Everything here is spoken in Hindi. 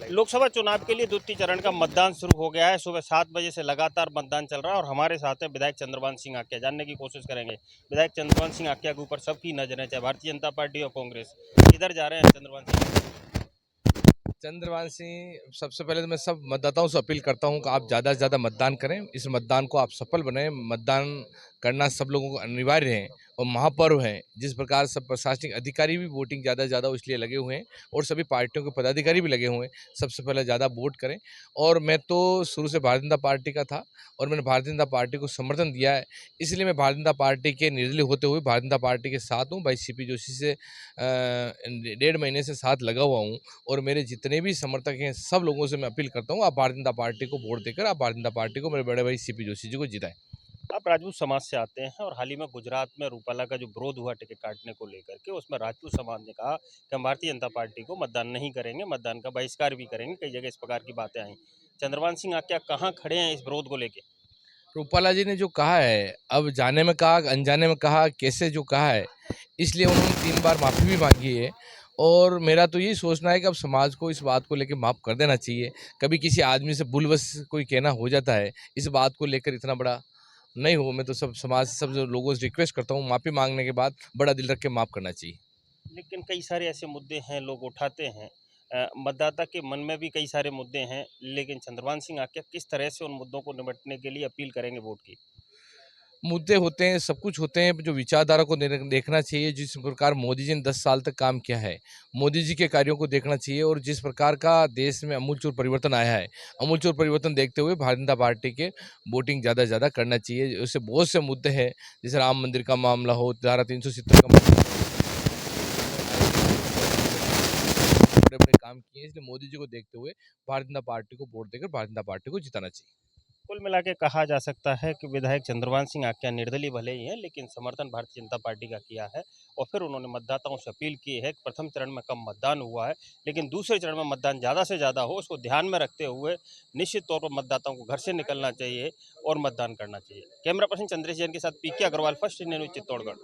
बताइए। लोकसभा चुनाव के लिए द्वितीय चरण का मतदान शुरू हो गया है। सुबह 7 बजे से लगातार मतदान चल रहा है और हमारे साथ हैं विधायक चंद्रभान सिंह आक्या। जानने की कोशिश करेंगे विधायक चंद्रभान सिंह आक्या के ऊपर सबकी नजरें, चाहे भारतीय जनता पार्टी और कांग्रेस। किधर जा रहे हैं चंद्रभान सिंह? चंद्रभान सिंह, सबसे पहले तो मैं सब मतदाताओं से अपील करता हूं कि आप ज़्यादा से ज़्यादा मतदान करें। इस मतदान को आप सफल बनाएं। मतदान करना सब लोगों को अनिवार्य है और महापर्व है। जिस प्रकार सब प्रशासनिक अधिकारी भी वोटिंग ज़्यादा से ज़्यादा इसलिए लगे हुए हैं और सभी पार्टियों के पदाधिकारी भी लगे हुए हैं। सबसे पहले ज़्यादा वोट करें। और मैं तो शुरू से भारतीय जनता पार्टी का था और मैंने भारतीय जनता पार्टी को समर्थन दिया है। इसलिए मैं भारतीय जनता पार्टी के निर्दलीय होते हुए भारतीय जनता पार्टी के साथ हूँ। भाई सीपी जोशी से 1.5 महीने से साथ लगा हुआ हूँ और मेरे जितने भी समर्थक हैं सब लोगों से मैं अपील करता हूँ, आप भारतीय जनता पार्टी को वोट देकर आप भारतीय जनता पार्टी को, मेरे बड़े भाई सीपी जोशी जी को जिताएं। आप राजपूत समाज से आते हैं और हाल ही में गुजरात में रूपाला का जो विरोध हुआ टिकट काटने को लेकर के, उसमें राजपूत समाज ने कहा कि हम भारतीय जनता पार्टी को मतदान नहीं करेंगे, मतदान का बहिष्कार भी करेंगे। कई जगह इस प्रकार की बातें आई। चंद्रभान सिंह आक्या कहाँ खड़े हैं इस विरोध को लेकर? रूपाला जी ने जो कहा है, अब जाने में कहा, अनजाने में कहा, कैसे जो कहा है, इसलिए उन्होंने 3 बार माफ़ी भी मांगी है। और मेरा तो यही सोचना है कि अब समाज को इस बात को लेकर माफ़ कर देना चाहिए। कभी किसी आदमी से भूलवश कोई कहना हो जाता है, इस बात को लेकर इतना बड़ा नहीं हो। मैं तो सब समाज, सब जो लोगों से रिक्वेस्ट करता हूँ, माफ़ी मांगने के बाद बड़ा दिल रख के माफ़ करना चाहिए। लेकिन कई सारे ऐसे मुद्दे हैं लोग उठाते हैं। मतदाता के मन में भी कई सारे मुद्दे हैं, लेकिन चंद्रभान सिंह आक्या किस तरह से उन मुद्दों को निपटने के लिए अपील करेंगे वोट की? मुद्दे होते हैं, सब कुछ होते हैं, जो विचारधारा को देखना चाहिए। जिस प्रकार मोदी जी ने 10 साल तक काम किया है, मोदी जी के कार्यों को देखना चाहिए। और जिस प्रकार का देश में अमूलचूल परिवर्तन आया है, अमूलचूल परिवर्तन देखते हुए भारतीय जनता पार्टी के वोटिंग ज़्यादा से ज़्यादा करना चाहिए। उससे बहुत से मुद्दे हैं, जैसे राम मंदिर का मामला हो, धारा 370 का मामला हो, बड़े बड़े काम किए हैं। इसलिए मोदी जी को देखते हुए भारतीय जनता पार्टी को वोट देकर भारतीय जनता पार्टी को जिताना चाहिए। कुल मिला के कहा जा सकता है कि विधायक चंद्रभान सिंह आक्या निर्दलीय भले ही हैं, लेकिन समर्थन भारतीय जनता पार्टी का किया है। और फिर उन्होंने मतदाताओं से अपील की है कि प्रथम चरण में कम मतदान हुआ है, लेकिन दूसरे चरण में मतदान ज़्यादा से ज़्यादा हो, उसको ध्यान में रखते हुए निश्चित तौर पर मतदाताओं को घर से निकलना चाहिए और मतदान करना चाहिए। कैमरा पर्सन चंद्रेश जैन के साथ PK Agarwal, first India news, Chittorgarh.